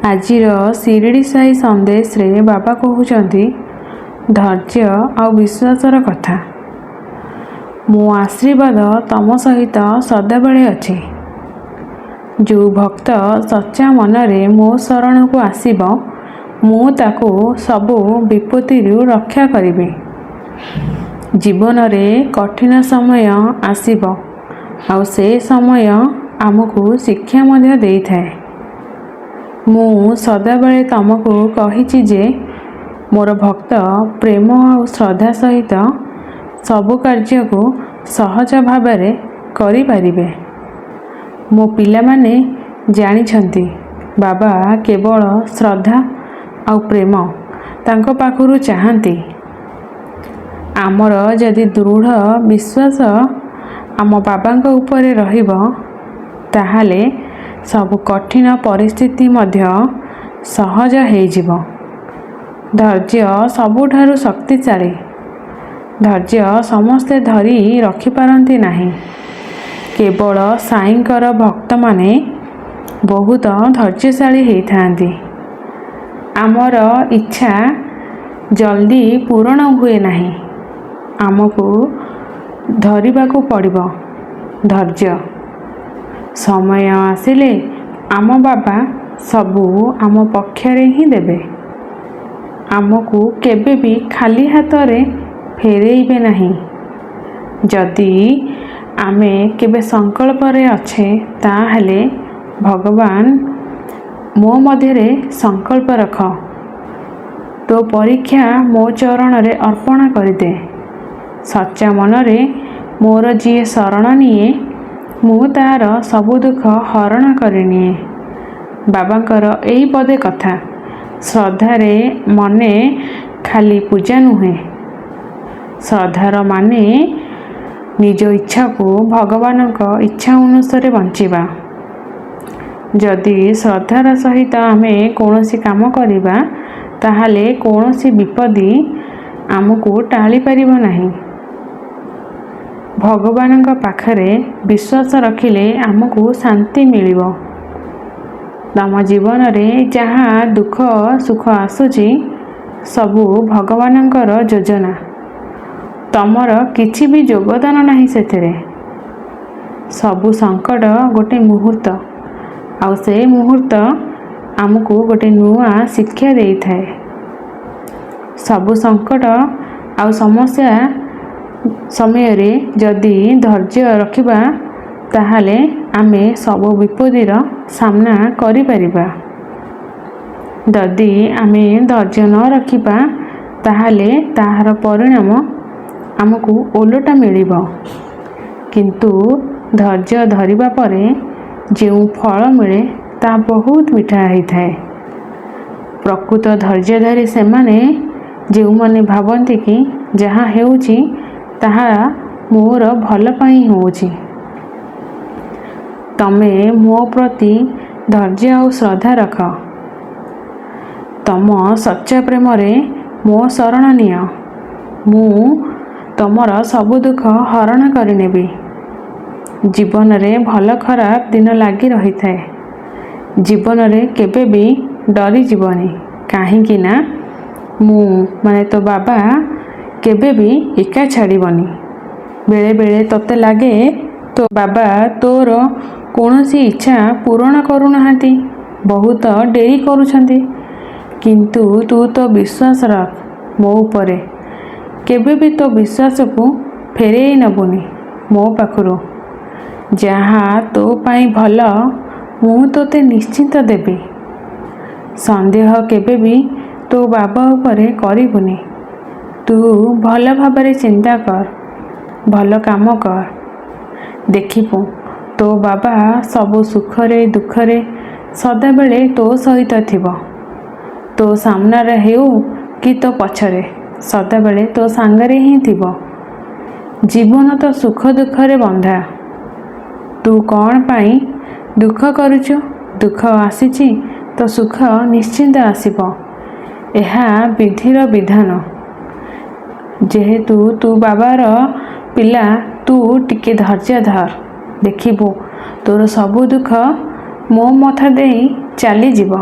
ଆଜିର ଶିରିଡ଼ି ସାଇ ସନ୍ଦେଶରେ ବାବା କହୁଛନ୍ତି ଧୈର୍ଯ୍ୟ ଆଉ ବିଶ୍ୱାସର କଥା। ମୋ ଆଶୀର୍ବାଦ ତମ ସହିତ ସଦାବେଳେ ଅଛି। ଯେଉଁ ଭକ୍ତ ସଚ୍ଚା ମନରେ ମୋ ଶରଣକୁ ଆସିବ, ମୁଁ ତାକୁ ସବୁ ବିପତ୍ତିରୁ ରକ୍ଷା କରିବି। ଜୀବନରେ କଠିନ ସମୟ ଆସିବ, ଆଉ ସେ ସମୟ ଆମକୁ ଶିକ୍ଷା ମଧ୍ୟ ଦେଇଥାଏ। ମୁଁ ସଦାବେଳେ ତମକୁ କହିଛି ଯେ ମୋର ଭକ୍ତ ପ୍ରେମ ଆଉ ଶ୍ରଦ୍ଧା ସହିତ ସବୁ କାର୍ଯ୍ୟକୁ ସହଜ ଭାବରେ କରିପାରିବେ। ମୋ ପିଲାମାନେ ଜାଣିଛନ୍ତି ବାବା କେବଳ ଶ୍ରଦ୍ଧା ଆଉ ପ୍ରେମ ତାଙ୍କ ପାଖରୁ ଚାହାନ୍ତି। ଆମର ଯଦି ଦୃଢ଼ ବିଶ୍ୱାସ ଆମ ବାବାଙ୍କ ଉପରେ ରହିବ, ତାହେଲେ ସବୁ କଠିନ ପରିସ୍ଥିତି ମଧ୍ୟ ସହଜ ହେଇଯିବ। ଧୈର୍ଯ୍ୟ ସବୁଠାରୁ ଶକ୍ତିଶାଳୀ। ଧୈର୍ଯ୍ୟ ସମସ୍ତେ ଧରି ରଖିପାରନ୍ତି ନାହିଁ। କେବଳ ସାଇଙ୍କର ଭକ୍ତମାନେ ବହୁତ ଧୈର୍ଯ୍ୟଶାଳୀ ହେଇଥାନ୍ତି। ଆମର ଇଚ୍ଛା ଜଲ୍ଦି ପୂରଣ ହୁଏ ନାହିଁ। ଆମକୁ ଧରିବାକୁ ପଡ଼ିବ ଧୈର୍ଯ୍ୟ। ସମୟ ଆସିଲେ ଆମ ବାବା ସବୁ ଆମ ପକ୍ଷରେ ହିଁ ଦେବେ। ଆମକୁ କେବେ ବି ଖାଲି ହାତରେ ଫେରେଇବେ ନାହିଁ। ଯଦି ଆମେ କେବେ ସଂକଳ୍ପରେ ଅଛେ, ତାହେଲେ ଭଗବାନ ମୋ ମଧ୍ୟରେ ସଂକଳ୍ପ ରଖ। ତୋ ପରୀକ୍ଷା ମୋ ଚରଣରେ ଅର୍ପଣ କରିଦେ। ସଚ୍ଚା ମନରେ ମୋର ଯିଏ ଶରଣ ନିଏ, ମୁଁ ତାର ସବୁ ଦୁଃଖ ହରଣ କରିନିଏ। ବାବାଙ୍କର ଏହି ପଦେ କଥା। ଶ୍ରଦ୍ଧାରେ ମାନେ ଖାଲି ପୂଜା ନୁହେଁ। ଶ୍ରଦ୍ଧାର ମାନେ ନିଜ ଇଚ୍ଛାକୁ ଭଗବାନଙ୍କ ଇଚ୍ଛା ଅନୁସାରେ ବଞ୍ଚିବା। ଯଦି ଶ୍ରଦ୍ଧାର ସହିତ ଆମେ କୌଣସି କାମ କରିବା, ତାହେଲେ କୌଣସି ବିପତ୍ତି ଆମକୁ ଟାଳି ପାରିବ ନାହିଁ। ଭଗବାନଙ୍କ ପାଖରେ ବିଶ୍ୱାସ ରଖିଲେ ଆମକୁ ଶାନ୍ତି ମିଳିବ। ତମ ଜୀବନରେ ଯାହା ଦୁଃଖ ସୁଖ ଆସୁଛି, ସବୁ ଭଗବାନଙ୍କର ଯୋଜନା। ତମର କିଛି ବି ଯୋଗଦାନ ନାହିଁ ସେଥିରେ। ସବୁ ସଙ୍କଟ ଗୋଟେ ମୁହୂର୍ତ୍ତ, ଆଉ ସେ ମୁହୂର୍ତ୍ତ ଆମକୁ ଗୋଟେ ନୂଆ ଶିକ୍ଷା ଦେଇଥାଏ। ସବୁ ସଙ୍କଟ ଆଉ ସମସ୍ୟା ସମୟରେ ଯଦି ଧୈର୍ଯ୍ୟ ରଖିବା, ତାହେଲେ ଆମେ ସବୁ ବିପତ୍ତିର ସାମ୍ନା କରିପାରିବା। ଯଦି ଆମେ ଧୈର୍ଯ୍ୟ ନ ରଖିବା, ତାହେଲେ ତାହାର ପରିଣାମ ଆମକୁ ଓଲଟା ମିଳିବ। କିନ୍ତୁ ଧୈର୍ଯ୍ୟ ଧରିବା ପରେ ଯେଉଁ ଫଳ ମିଳେ, ତାହା ବହୁତ ମିଠା ହେଇଥାଏ। ପ୍ରକୃତ ଧୈର୍ଯ୍ୟଧାରୀ ସେମାନେ, ଯେଉଁମାନେ ଭାବନ୍ତି କି ଯାହା ହେଉଛି ତାହା ମୋର ଭଲ ପାଇଁ ହେଉଛି। ତମେ ମୋ ପ୍ରତି ଧୈର୍ଯ୍ୟ ଆଉ ଶ୍ରଦ୍ଧା ରଖ। ତମ ସଚ୍ଚା ପ୍ରେମରେ ମୋ ଶରଣ ନିଅ। ମୁଁ ତମର ସବୁ ଦୁଃଖ ହରଣ କରିନେବି। ଜୀବନରେ ଭଲ ଖରାପ ଦିନ ଲାଗି ରହିଥାଏ। ଜୀବନରେ କେବେ ବି ଡରିଯିବନି, କାହିଁକି ନା ମୁଁ ମାନେ ତୋ ବାବା କେବେ ବି ଏକା ଛାଡ଼ିବନି। ବେଳେବେଳେ ତୋତେ ଲାଗେ ତୋ ବାବା ତୋର କୌଣସି ଇଚ୍ଛା ପୂରଣ କରୁନାହାନ୍ତି, ବହୁତ ଡେରି କରୁଛନ୍ତି। କିନ୍ତୁ ତୁ ତୋ ବିଶ୍ୱାସ ରଖ ମୋ ଉପରେ। କେବେ ବି ତୋ ବିଶ୍ୱାସକୁ ଫେରେଇ ନେବୁନି ମୋ ପାଖରୁ। ଯାହା ତୋ ପାଇଁ ଭଲ, ମୁଁ ତୋତେ ନିଶ୍ଚିନ୍ତ ଦେବି। ସନ୍ଦେହ କେବେ ବି ତୋ ବାବା ଉପରେ କରିବୁନି। ତୁ ଭଲ ଭାବରେ ଚିନ୍ତା କର, ଭଲ କାମ କର। ଦେଖିବୁ ତୋ ବାବା ସବୁ ସୁଖରେ ଦୁଃଖରେ ସଦାବେଳେ ତୋ ସହିତ ଥିବ। ତୋ ସାମ୍ନାରେ ହେଉ କି ତୋ ପଛରେ, ସଦାବେଳେ ତୋ ସାଙ୍ଗରେ ହିଁ ଥିବ। ଜୀବନ ତ ସୁଖ ଦୁଃଖରେ ବନ୍ଧା। ତୁ କ'ଣ ପାଇଁ ଦୁଃଖ କରୁଛୁ? ଦୁଃଖ ଆସିଛି ତ ସୁଖ ନିଶ୍ଚିନ୍ତ ଆସିବ। ଏହା ବିଧିର ବିଧାନ। ଯେହେତୁ ତୁ ବାବାର ପିଲା, ତୁ ଟିକେ ଧୈର୍ଯ୍ୟ ଧର। ଦେଖିବୁ ତୋର ସବୁ ଦୁଃଖ ମୋ ମଥା ଦେଇ ଚାଲିଯିବ।